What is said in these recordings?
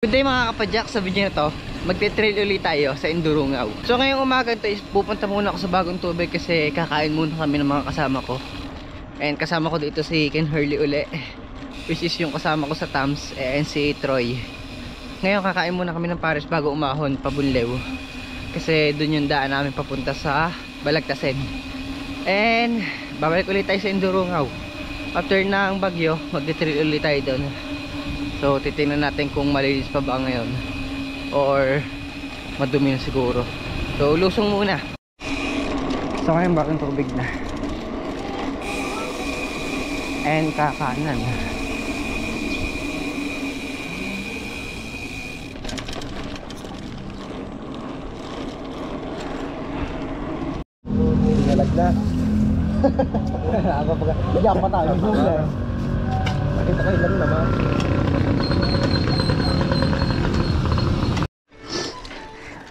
Good day mga kapadyak, sa video na to magte-trail ulit tayo sa Indurungaw. So ngayong umaga ito is pupunta muna ako sa bagong tubig kasi kakain muna kami ng mga kasama ko. And kasama ko dito si Ken Hurley uli, which is yung kasama ko sa Tams, and si Troy. Ngayon kakain muna kami ng pares bago umahon pabunlew, kasi dun yung daan namin papunta sa Balagtasen. And babalik ulit tayo sa Indurungaw. After ng bagyo magte-trail ulit tayo doon. So titingnan natin kung malinis pa ba ngayon or madumi na siguro. So lusong muna. So ngayon bakit tubig na. And kakanan. Nalag na. Ako pag iyak pa tayo. Nakita kayo lang naman.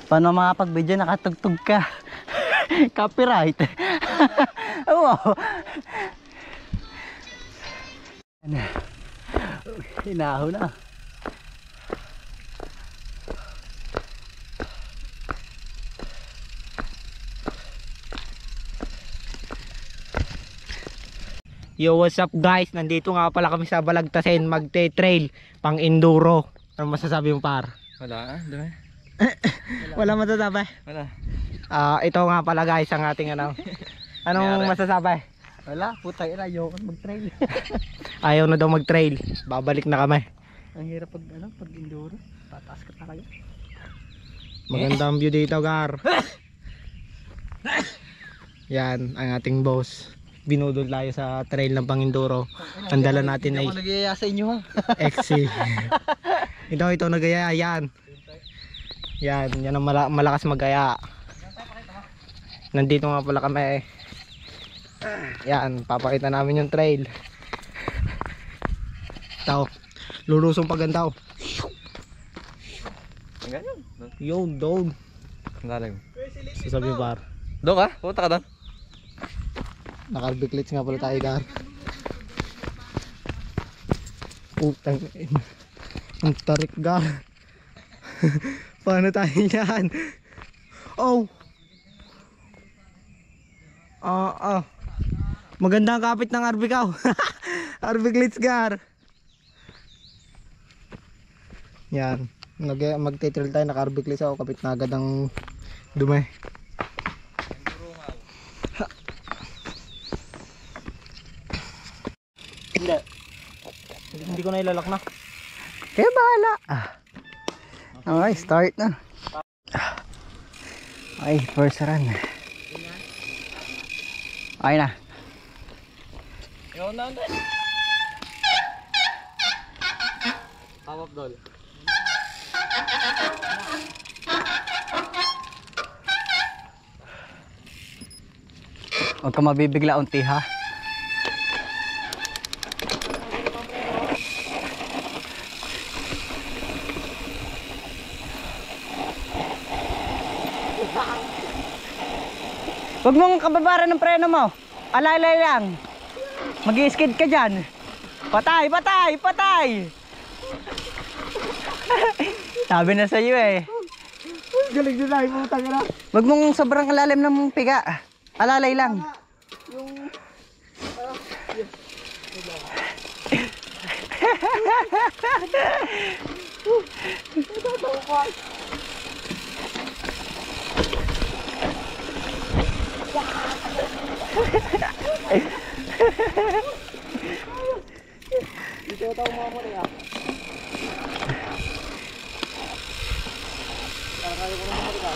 Paano makapag-video nakatugtog ka? Copyright. Wow. Hinaho na. Yo, what's up guys? Nandito nga pala kami sa Balagtasen, magte-trail pang enduro. Ano masasabi mo par? Wala, dami. Wala masasabi? Wala. Ito nga pala guys ang ating ano. Anong masasabi? Wala, putay na, ayoko mag-trail. Ayaw na daw mag-trail. Babalik na kami. Ang hirap pag ano, pag enduro. Tataas ka talaga. Magandang view dito, Gar. Yan ang ating boss. Binudol tayo sa trail ng pang-enduro. Ang dala natin ay Hindi ako nag-iaya sa inyo ha. XC. ito nagaya yan. Yan ang malakas magaya. Nandito nga pala kami. Yan, papakita namin yung trail. Tao, lulusong pagandaw. Ang ganyan. Yun, doon. Ang galing. Sasabi par. Doon ka? Punta ka doon. Nakarbiklits nga pala tayo, Gar. Putang ina. Ang tarik, Gar. Paano tayo yan? Oh. Magandang kapit ng Arbikaw. Arbiklits, Gar. Yan. Magtitrail tayo, naka-arbiklits ako. Kapit na agad ang dumi. Hindi ko na ilalak na. Kaya bahala. Okay, start na. Okay, first run. Okay na. Yun na doon. Pop-up doll. Huwag ka mabibigla unti ha. Huwag mong kababaran ng preno mo. Alay-alay lang. Mag-i-skid ka dyan. Patay, patay, patay. Sabi na sa iyo eh. Galing din tayo, putang ina. Huwag mong sobrang alalim ng piga. Alalay lang. Dito tayo mga muli ah. Kaya ko naman muli ka.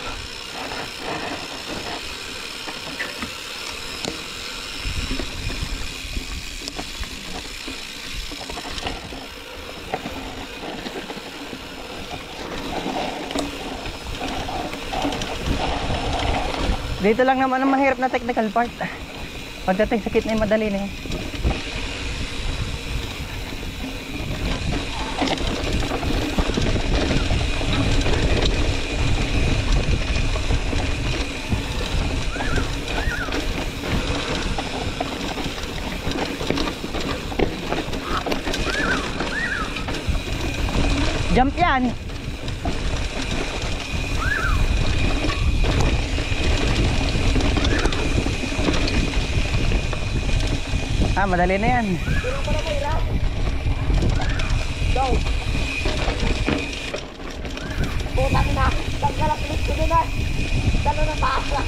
Dito lang naman ang mahirap na technical part. Pagdating sa kit na yung madali na yun. Jump yan. Ah, madali na yan. Putang na, tanggalak ulit ko na. Dalo na taas na.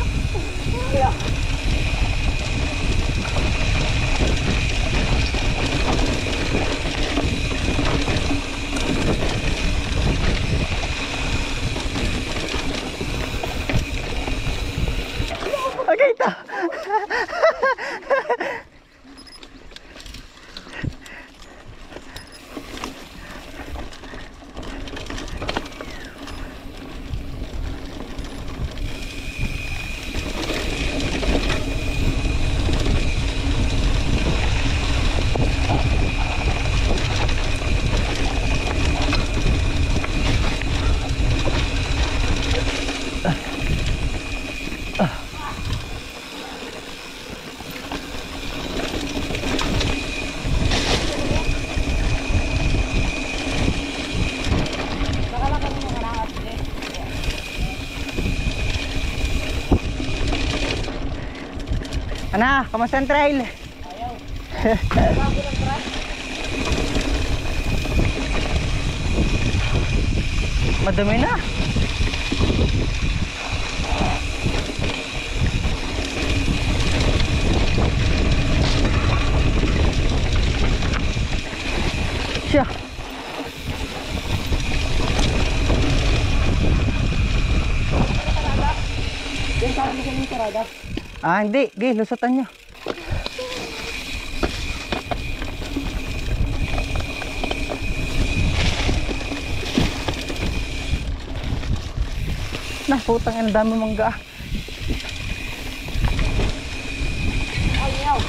Okay, ito. Ano, kamusta ang trail? Ayaw. Madami na. Siya. Diyan sa akin yung sarada. Ah, hindi. Gay, lusatan nyo. Nah, putang ina, dami mangga. Ayaw.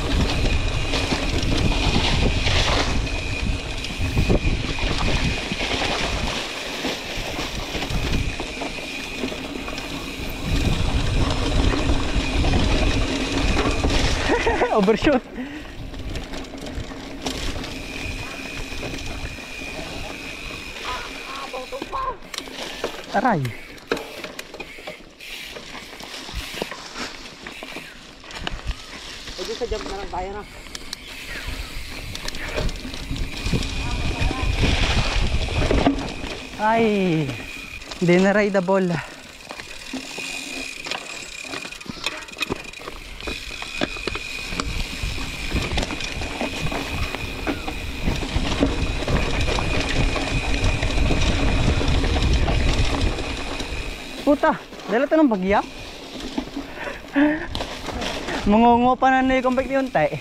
Overshoot. Aray. Pwede sa jump na lang tayo na. Ay, hindi na rideable. Puta, dala to ng bagya. Mangungo pa na ni compact yun tay.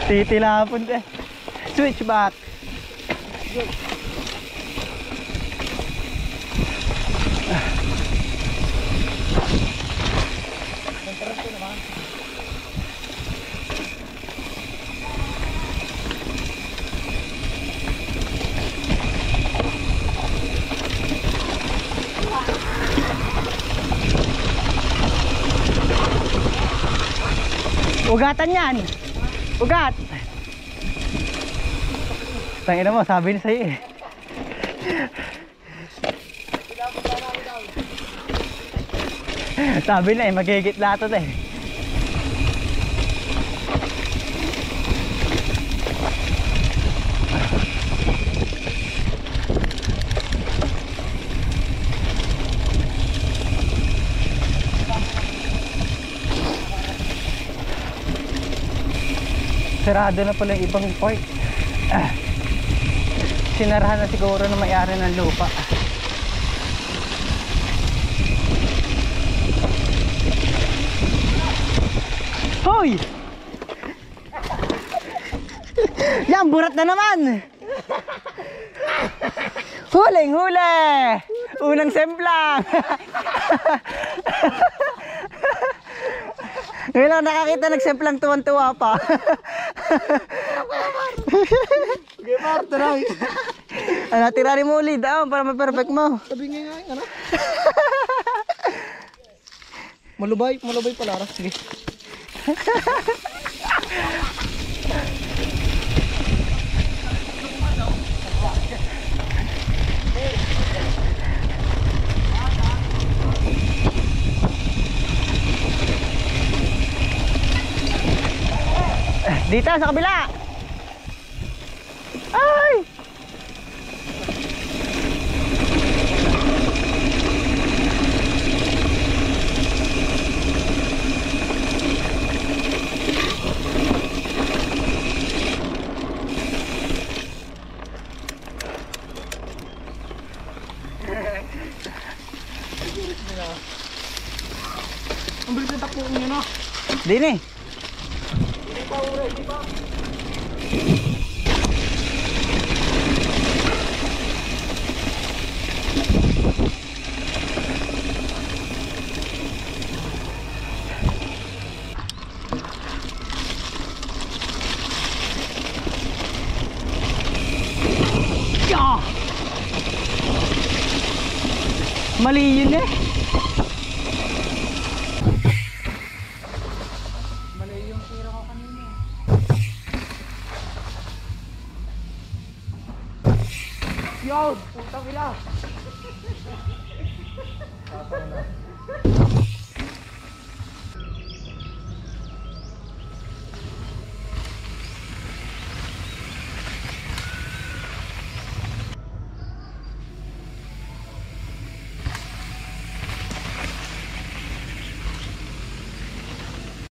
Titilapon eh. Switch back. Ugatan yan. Ugat. Tangina mo, sabi na sa'yo eh. Sabi na eh, magigitla to eh. Sarado na pala yung ibang part. Sinarahan na siguro na may-ari ng lupa. Hoy! Yan, burat na naman! Huling huli! Unang semplang! Ngayon lang nakakita, nagsemplang tuwan-tuwa pa. Okay, par, tara. Ano, tira rin mo ulit, para ma-perfect mo. Sabi nga nga, ano? Malubay pala. Sige. Dito, sa kabila. Ay! Ang bilis na takbo niyo, no? Dini. Yeah! Mali yun eh. Mali yung tira ko kanina. Yo, putang ila.